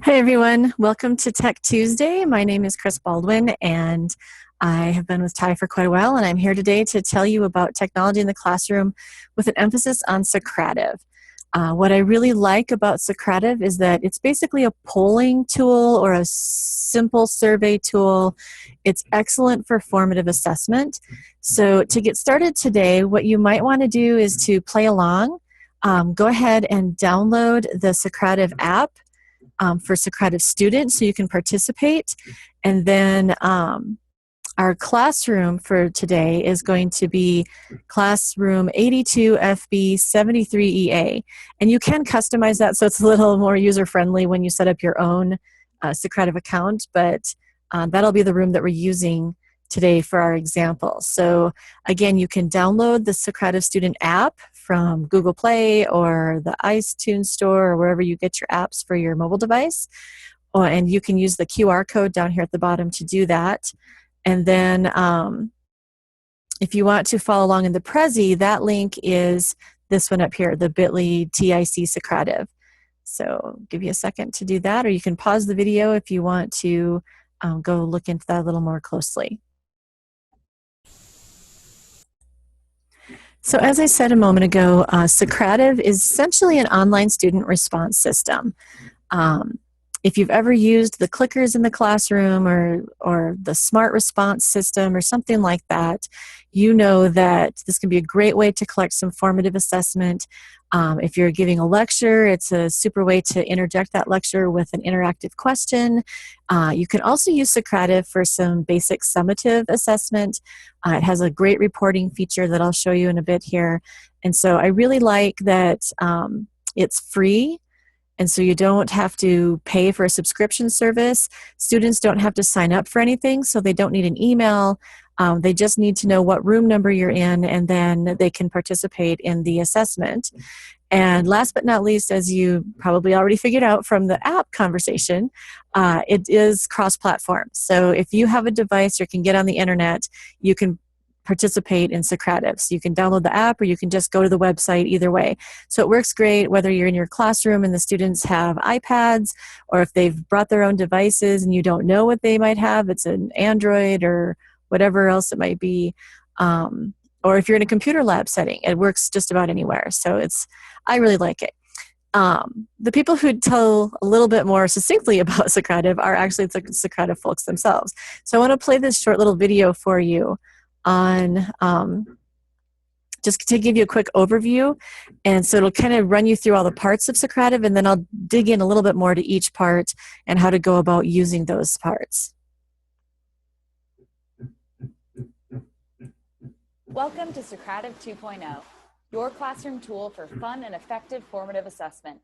Hey everyone, welcome to Tech Tuesday. My name is Chris Baldwin and I have been with Ty for quite a while, and I'm here today to tell you about technology in the classroom with an emphasis on Socrative. What I really like about Socrative is that it's basically a polling tool or a simple survey tool. It's excellent for formative assessment. So to get started today, what you might want to do is to play along. Go ahead and download the Socrative app for Socrative students so you can participate. And then our classroom for today is going to be classroom 82FB73EA. And you can customize that so it's a little more user-friendly when you set up your own Socrative account, but that'll be the room that we're using today for our example. So again, you can download the Socrative student app from Google Play or the iTunes Store or wherever you get your apps for your mobile device. And you can use the QR code down here at the bottom to do that. And then if you want to follow along in the Prezi, that link is this one up here, the bit.ly TIC Socrative. So give you a second to do that, or you can pause the video if you want to go look into that a little more closely. So as I said a moment ago, Socrative is essentially an online student response system. If you've ever used the clickers in the classroom or the smart response system or something like that, you know that this can be a great way to collect some formative assessment. If you're giving a lecture, it's a super way to interject that lecture with an interactive question. You can also use Socrative for some basic summative assessment. It has a great reporting feature that I'll show you in a bit here. And so I really like that it's free. And so you don't have to pay for a subscription service. Students don't have to sign up for anything, so they don't need an email. They just need to know what room number you're in, and then they can participate in the assessment. And last but not least, as you probably already figured out from the app conversation, it is cross-platform. So if you have a device or can get on the internet, you can participate in Socrative. So you can download the app or you can just go to the website, either way. So it works great whether you're in your classroom and the students have iPads, or if they've brought their own devices and you don't know what they might have, it's an Android or whatever else it might be. Or if you're in a computer lab setting, it works just about anywhere. So I really like it. The people who tell a little bit more succinctly about Socrative are actually the Socrative folks themselves. So I want to play this short little video for you on just to give you a quick overview. And so it'll kind of run you through all the parts of Socrative, and then I'll dig in a little bit more to each part and how to go about using those parts. Welcome to Socrative 2.0, your classroom tool for fun and effective formative assessment.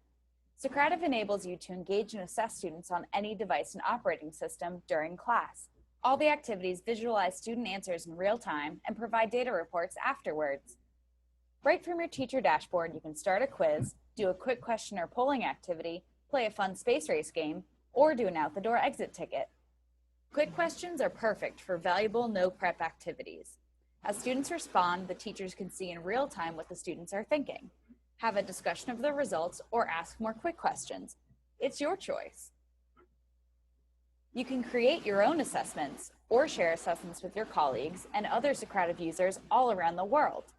Socrative enables you to engage and assess students on any device and operating system during class. All the activities visualize student answers in real time and provide data reports afterwards. Right from your teacher dashboard, you can start a quiz, do a quick question or polling activity, play a fun space race game, or do an out-the-door exit ticket. Quick questions are perfect for valuable no-prep activities. As students respond, the teachers can see in real time what the students are thinking. Have a discussion of the results or ask more quick questions. It's your choice. You can create your own assessments or share assessments with your colleagues and other Socrative users all around the world.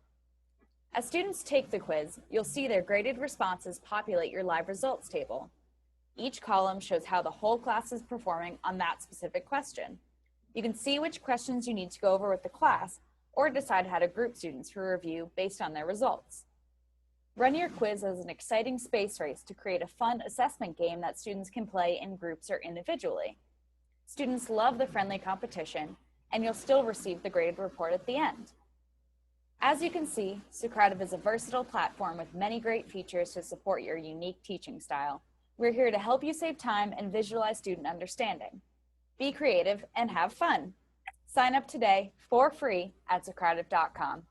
As students take the quiz, you'll see their graded responses populate your live results table. Each column shows how the whole class is performing on that specific question. You can see which questions you need to go over with the class or decide how to group students for review based on their results. Run your quiz as an exciting space race to create a fun assessment game that students can play in groups or individually. Students love the friendly competition, and you'll still receive the graded report at the end. As you can see, Socrative is a versatile platform with many great features to support your unique teaching style. We're here to help you save time and visualize student understanding. Be creative and have fun. Sign up today for free at Socrative.com.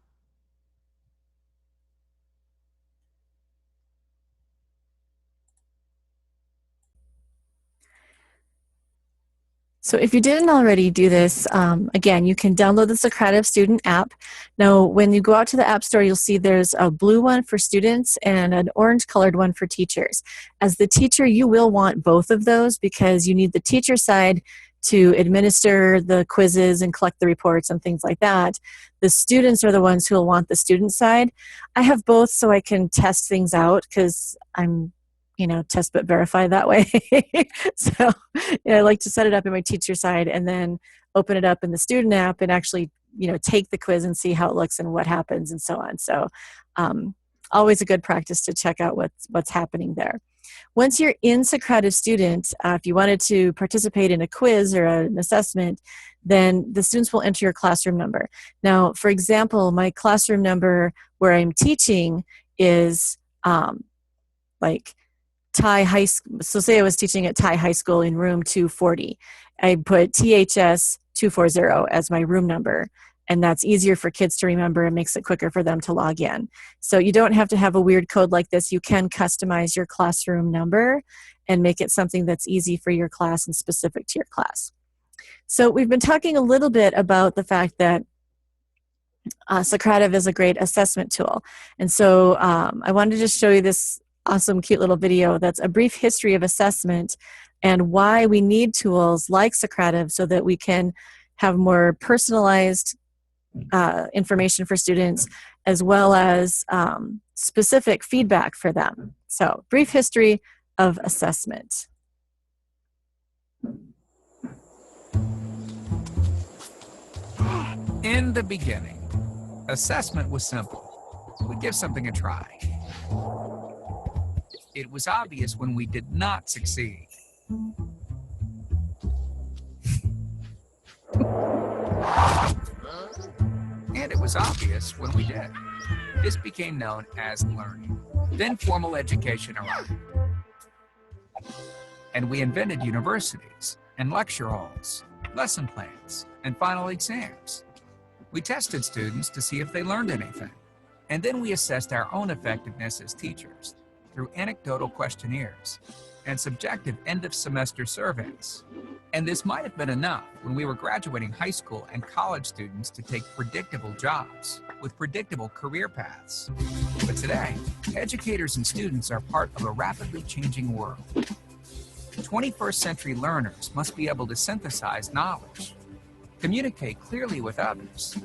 So if you didn't already do this, again, you can download the Socrative Student app. Now, when you go out to the App Store, you'll see there's a blue one for students and an orange-colored one for teachers. As the teacher, you will want both of those because you need the teacher side to administer the quizzes and collect the reports and things like that. The students are the ones who will want the student side. I have both so I can test things out because I'm test but verify that way. So I like to set it up in my teacher side and then open it up in the student app and actually, take the quiz and see how it looks and what happens and so on. So always a good practice to check out what's happening there. Once you're in Socrative Student, if you wanted to participate in a quiz or an assessment, then the students will enter your classroom number. Now, for example, my classroom number where I'm teaching is like Thai High School. So say I was teaching at Thai High School in room 240. I put THS 240 as my room number, and that's easier for kids to remember and makes it quicker for them to log in. So you don't have to have a weird code like this. You can customize your classroom number and make it something that's easy for your class and specific to your class. So we've been talking a little bit about the fact that Socrative is a great assessment tool. And so I wanted to just show you this awesome, cute little video that's a brief history of assessment and why we need tools like Socrative so that we can have more personalized information for students as well as specific feedback for them. So, brief history of assessment. In the beginning, assessment was simple. We'd give something a try. It was obvious when we did not succeed. And it was obvious when we did. This became known as learning. Then formal education arrived. And we invented universities and lecture halls, lesson plans, and final exams. We tested students to see if they learned anything. And then we assessed our own effectiveness as teachers through anecdotal questionnaires and subjective end-of-semester surveys. And this might have been enough when we were graduating high school and college students to take predictable jobs with predictable career paths. But today, educators and students are part of a rapidly changing world. 21st century learners must be able to synthesize knowledge, communicate clearly with others,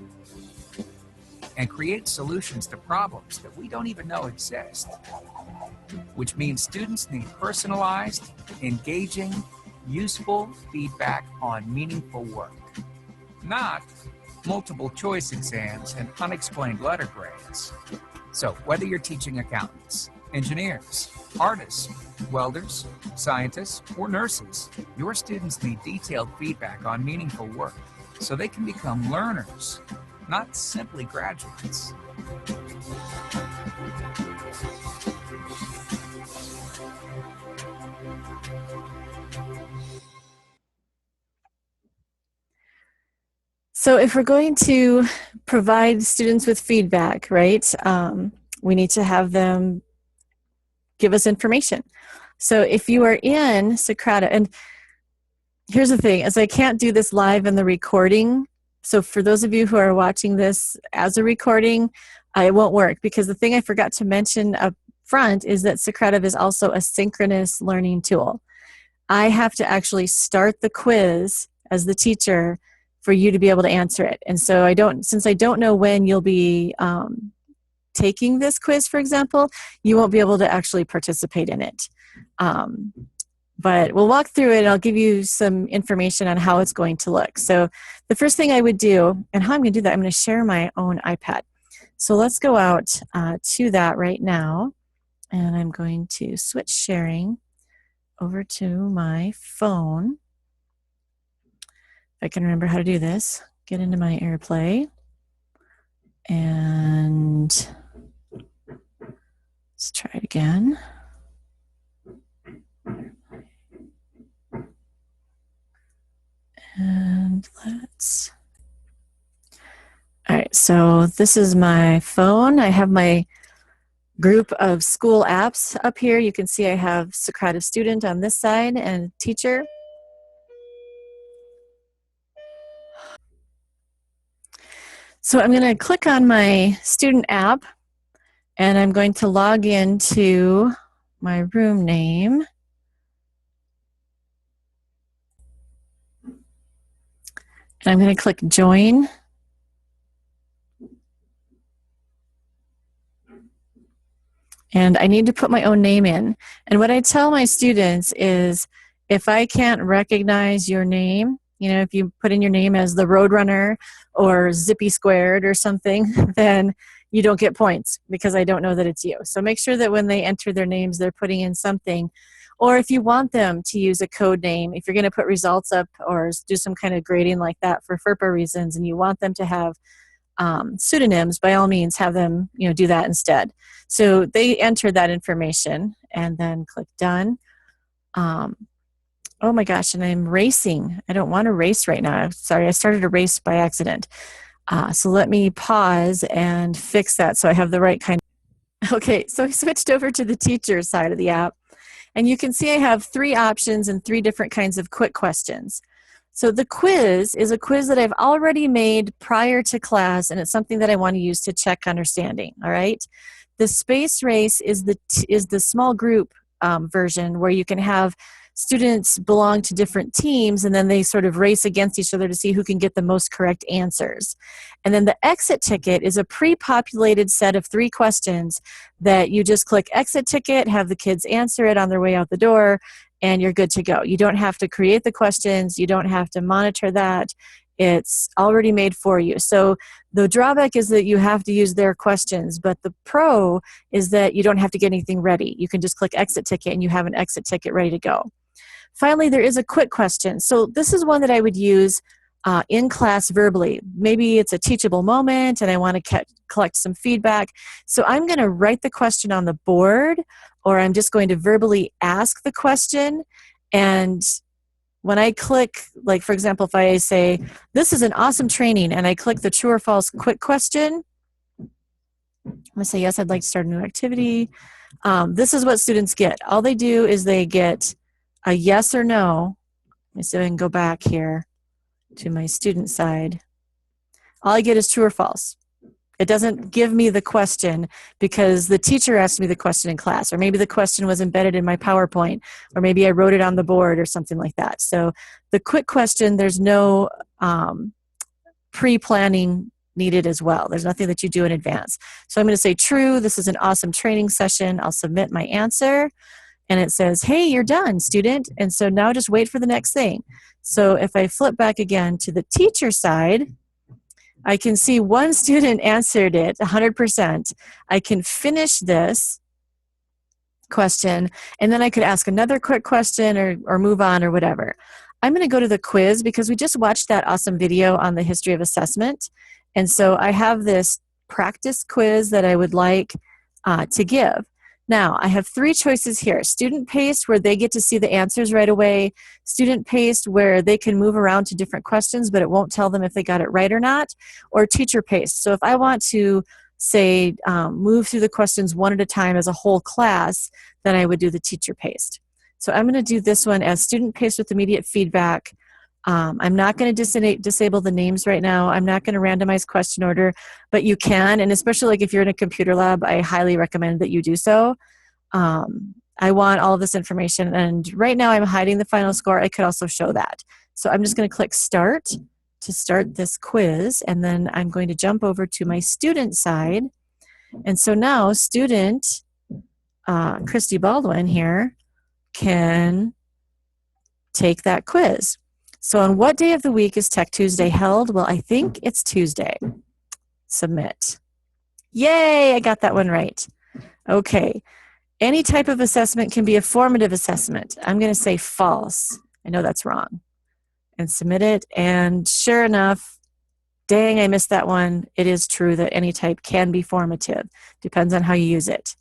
and create solutions to problems that we don't even know exist. Which means students need personalized, engaging, useful feedback on meaningful work, not multiple choice exams and unexplained letter grades. So whether you're teaching accountants, engineers, artists, welders, scientists, or nurses, your students need detailed feedback on meaningful work so they can become learners, not simply graduates. So if we're going to provide students with feedback, right, we need to have them give us information. So if you are in Socrative, and here's the thing, is I can't do this live in the recording. So for those of you who are watching this as a recording, it won't work because the thing I forgot to mention up front is that Socrative is also a synchronous learning tool. I have to actually start the quiz as the teacher for you to be able to answer it. And so since I don't know when you'll be taking this quiz, for example, you won't be able to actually participate in it. But we'll walk through it and I'll give you some information on how it's going to look. So the first thing I would do, and how I'm going to do that, I'm going to share my own iPad. So let's go out to that right now. And I'm going to switch sharing over to my phone. If I can remember how to do this, get into my AirPlay. And let's try it again. And all right, so this is my phone. I have my group of school apps up here. You can see I have Socrative Student on this side and Teacher. So I'm going to click on my student app, and I'm going to log into my room name. And I'm going to click Join. And I need to put my own name in. And what I tell my students is, if I can't recognize your name, if you put in your name as the Roadrunner or Zippy Squared or something, then you don't get points because I don't know that it's you. So make sure that when they enter their names, they're putting in something. Or if you want them to use a code name, if you're going to put results up or do some kind of grading like that for FERPA reasons, and you want them to have pseudonyms, by all means, have them do that instead. So they enter that information and then click Done. Oh my gosh, and I'm racing. I don't want to race right now. Sorry, I started a race by accident. So let me pause and fix that so I have the right kind. Okay, so I switched over to the teacher side of the app. And you can see I have 3 options and 3 different kinds of quick questions. So the quiz is a quiz that I've already made prior to class, and it's something that I want to use to check understanding, all right? The space race is the small group version where you can have students belong to different teams, and then they sort of race against each other to see who can get the most correct answers. And then the exit ticket is a pre-populated set of 3 questions that you just click exit ticket, have the kids answer it on their way out the door, and you're good to go. You don't have to create the questions. You don't have to monitor that. It's already made for you. So the drawback is that you have to use their questions, but the pro is that you don't have to get anything ready. You can just click exit ticket and you have an exit ticket ready to go. Finally, there is a quick question. So this is one that I would use in class verbally. Maybe it's a teachable moment and I want to collect some feedback. So I'm going to write the question on the board, or I'm just going to verbally ask the question. And when I click, like for example, if I say, this is an awesome training, and I click the true or false quick question, I'm going to say, yes, I'd like to start a new activity. This is what students get. All they do is they get a yes or no. Let me see if I can go back here to my student side. All I get is true or false. It doesn't give me the question because the teacher asked me the question in class, or maybe the question was embedded in my PowerPoint, or maybe I wrote it on the board or something like that. So the quick question, there's no pre-planning needed as well. There's nothing that you do in advance. So I'm going to say true, this is an awesome training session. I'll submit my answer. And it says, hey, you're done, student. And so now just wait for the next thing. So if I flip back again to the teacher side, I can see one student answered it 100%. I can finish this question, and then I could ask another quick question or move on or whatever. I'm going to go to the quiz because we just watched that awesome video on the history of assessment. And so I have this practice quiz that I would like to give. Now, I have 3 choices here. Student paced, where they get to see the answers right away. Student paced, where they can move around to different questions, but it won't tell them if they got it right or not. Or teacher paced. So if I want to, say, move through the questions one at a time as a whole class, then I would do the teacher paced. So I'm going to do this one as student paced with immediate feedback. I'm not going to disable the names right now. I'm not going to randomize question order, but you can, and especially like if you're in a computer lab, I highly recommend that you do so. I want all of this information, and right now I'm hiding the final score. I could also show that. So I'm just going to click Start to start this quiz, and then I'm going to jump over to my student side. And so now student Christy Baldwin here can take that quiz. So on what day of the week is Tech Tuesday held? Well, I think it's Tuesday. Submit. Yay, I got that one right. Okay. Any type of assessment can be a formative assessment. I'm going to say false. I know that's wrong. And submit it. And sure enough, dang, I missed that one. It is true that any type can be formative. Depends on how you use it.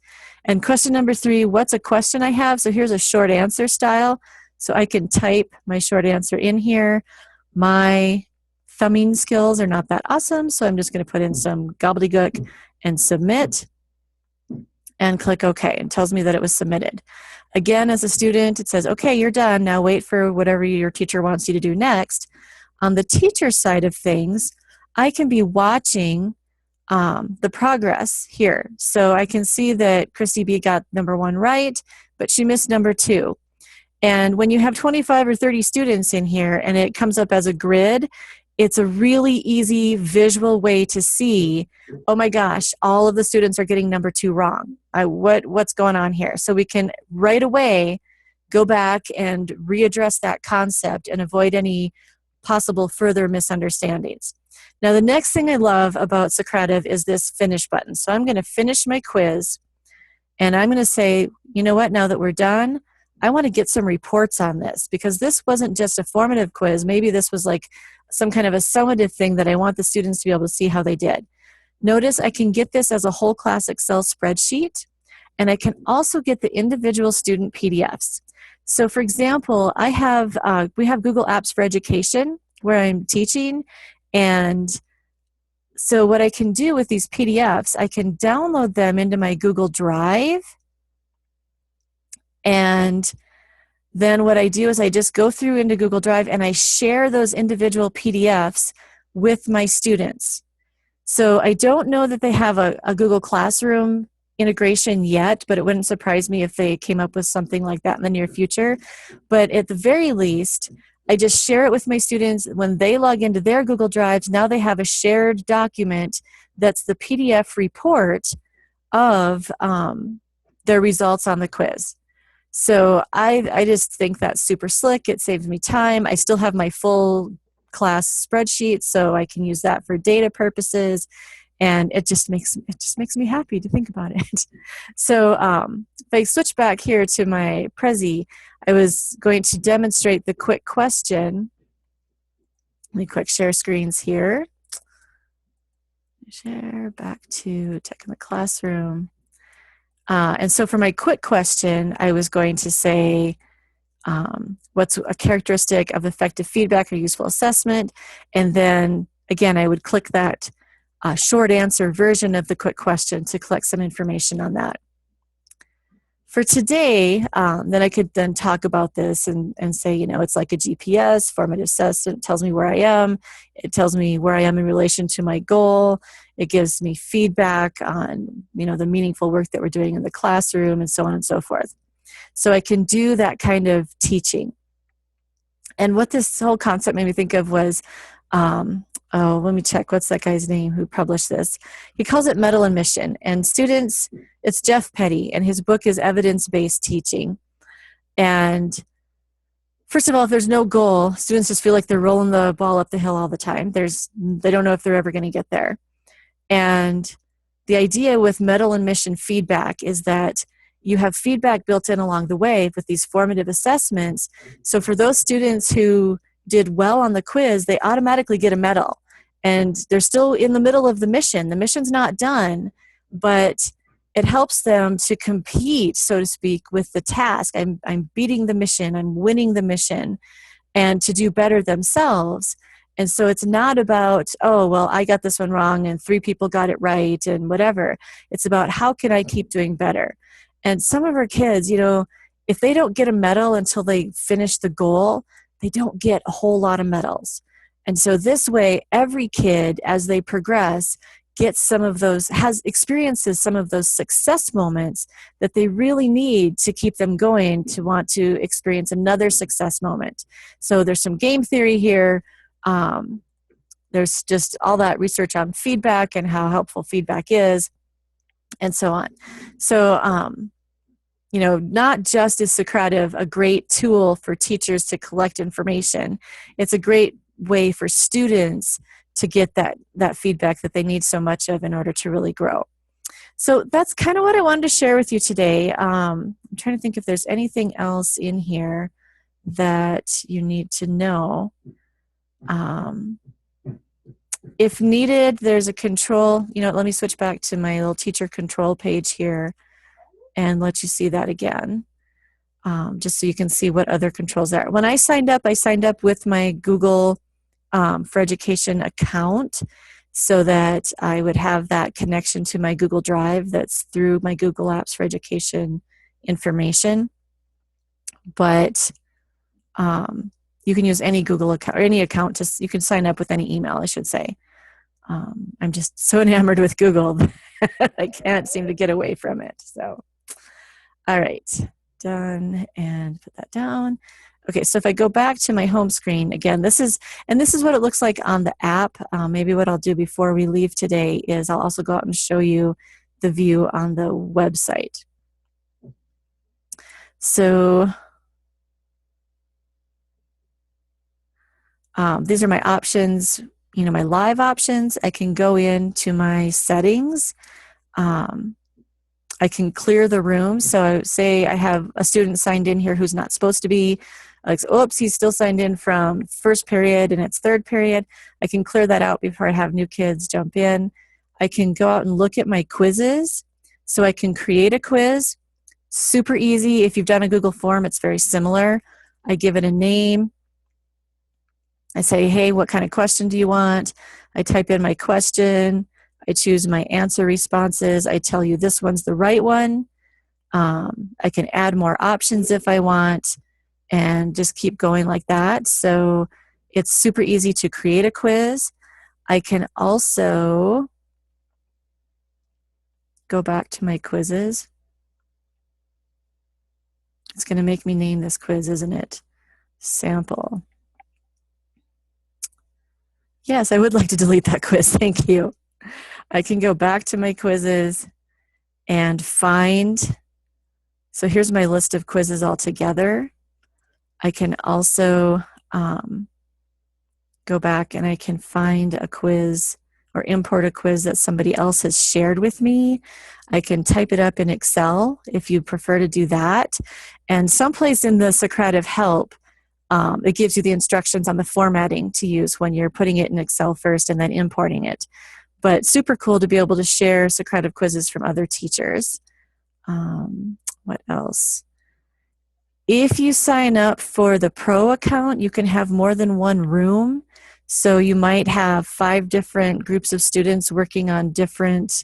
And question number 3, what's a question I have? So here's a short answer style. So I can type my short answer in here. My thumbing skills are not that awesome, so I'm just going to put in some gobbledygook and submit and click OK. It tells me that it was submitted. Again, as a student, it says, okay, you're done. Now wait for whatever your teacher wants you to do next. On the teacher side of things, I can be watching the progress here. So I can see that Christy B got number 1 right, but she missed number 2. And when you have 25 or 30 students in here and it comes up as a grid, it's a really easy visual way to see, oh my gosh, all of the students are getting number 2 wrong. What's going on here? So we can right away go back and readdress that concept and avoid any possible further misunderstandings. Now, the next thing I love about Socrative is this finish button. So I'm going to finish my quiz, and I'm going to say, you know what, now that we're done, I want to get some reports on this, because this wasn't just a formative quiz. Maybe this was like some kind of a summative thing that I want the students to be able to see how they did. Notice I can get this as a whole class Excel spreadsheet, and I can also get the individual student PDFs. So for example, we have Google Apps for Education where I'm teaching, and so what I can do with these PDFs, I can download them into my Google Drive, and then what I do is I just go through into Google Drive and I share those individual PDFs with my students. So I don't know that they have a Google Classroom integration yet, but it wouldn't surprise me if they came up with something like that in the near future. But at the very least, I just share it with my students. When they log into their Google Drives, now they have a shared document that's the PDF report of their results on the quiz. So I just think that's super slick. It saves me time. I still have my full class spreadsheet, so I can use that for data purposes, and it just makes me happy to think about it. So if I switch back here to my Prezi, I was going to demonstrate the quick question. Let me quick share screens here. Share back to Tech in the Classroom. And so for my quick question, I was going to say, what's a characteristic of effective feedback or useful assessment? And then, again, I would click that short answer version of the quick question to collect some information on that. For today, then I could then talk about this and say, you know, it's like a GPS, formative assessment, tells me where I am. It tells me where I am in relation to my goal. It gives me feedback on, you know, the meaningful work that we're doing in the classroom and so on and so forth. So I can do that kind of teaching. And what this whole concept made me think of was, let me check. What's that guy's name who published this? He calls it Metal and Mission. And students, it's Jeff Petty, and his book is Evidence-Based Teaching. And first of all, if there's no goal, students just feel like they're rolling the ball up the hill all the time. They don't know if they're ever going to get there. And the idea with Metal and Mission feedback is that you have feedback built in along the way with these formative assessments. So for those students who did well on the quiz, they automatically get a medal. And they're still in the middle of the mission. The mission's not done, but it helps them to compete, so to speak, with the task. I'm beating the mission, I'm winning the mission, and to do better themselves. And so it's not about, oh, well, I got this one wrong and 3 people got it right and whatever. It's about how can I keep doing better? And some of our kids, you know, if they don't get a medal until they finish the goal, they don't get a whole lot of medals. And so this way, every kid, as they progress, gets experiences some of those success moments that they really need to keep them going to want to experience another success moment. So there's some game theory here. There's just all that research on feedback and how helpful feedback is, and so on. So, you know, not just is Socrative a great tool for teachers to collect information, it's a great way for students to get that feedback that they need so much of in order to really grow. So that's kind of what I wanted to share with you today. I'm trying to think if there's anything else in here that you need to know. If needed, there's a control, you know, let me switch back to my little teacher control page here and let you see that again, just so you can see what other controls are. When I signed up with my Google for Education account so that I would have that connection to my Google Drive that's through my Google Apps for Education information. But you can use any Google account or any account, you can sign up with any email, I should say. I'm just so enamored with Google that I can't seem to get away from it. So, all right, done, and put that down. Okay, so if I go back to my home screen, again, this is what it looks like on the app. Maybe what I'll do before we leave today is I'll also go out and show you the view on the website. So these are my options, my live options. I can go into my settings. I can clear the room. So say I have a student signed in here who's not supposed to be. Like, oops, he's still signed in from first period and it's third period. I can clear that out before I have new kids jump in. I can go out and look at my quizzes. So I can create a quiz. Super easy. If you've done a Google form, it's very similar. I give it a name. I say, hey, what kind of question do you want? I type in my question. I choose my answer responses. I tell you this one's the right one. I can add more options if I want and just keep going like that. So it's super easy to create a quiz. I can also go back to my quizzes. It's going to make me name this quiz, isn't it? Sample. Yes, I would like to delete that quiz. Thank you. I can go back to my quizzes and find. So here's my list of quizzes all together. I can also go back and I can find a quiz or import a quiz that somebody else has shared with me. I can type it up in Excel if you prefer to do that. And someplace in the Socrative help, it gives you the instructions on the formatting to use when you're putting it in Excel first and then importing it. But super cool to be able to share Socrative quizzes from other teachers. What else? If you sign up for the Pro account, you can have more than one room. So you might have 5 different groups of students working on different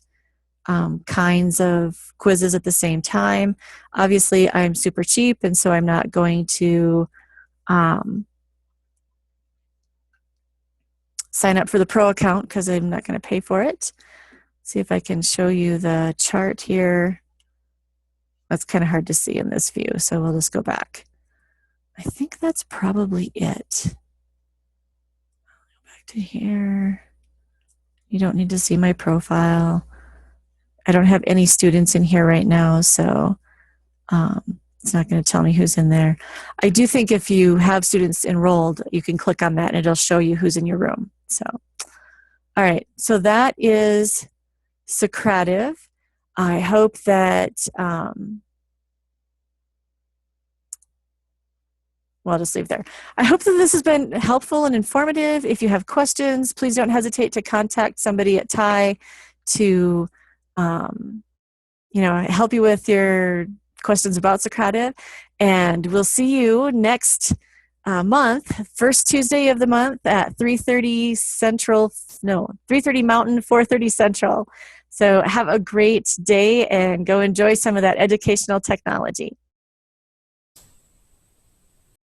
kinds of quizzes at the same time. Obviously, I'm super cheap, and so I'm not going to sign up for the Pro account because I'm not going to pay for it. See if I can show you the chart here. That's kind of hard to see in this view, so we'll just go back. I think that's probably it. I'll go back to here. You don't need to see my profile. I don't have any students in here right now, so it's not going to tell me who's in there. I do think if you have students enrolled, you can click on that and it'll show you who's in your room. So, all right, so that is Socrative. I hope that, well, I'll just leave there. I hope that this has been helpful and informative. If you have questions, please don't hesitate to contact somebody at TIE to, help you with your questions about Socrative. And we'll see you next month, first Tuesday of the month at 3:30 Central, 3:30 Mountain, 4:30 Central. So have a great day and go enjoy some of that educational technology.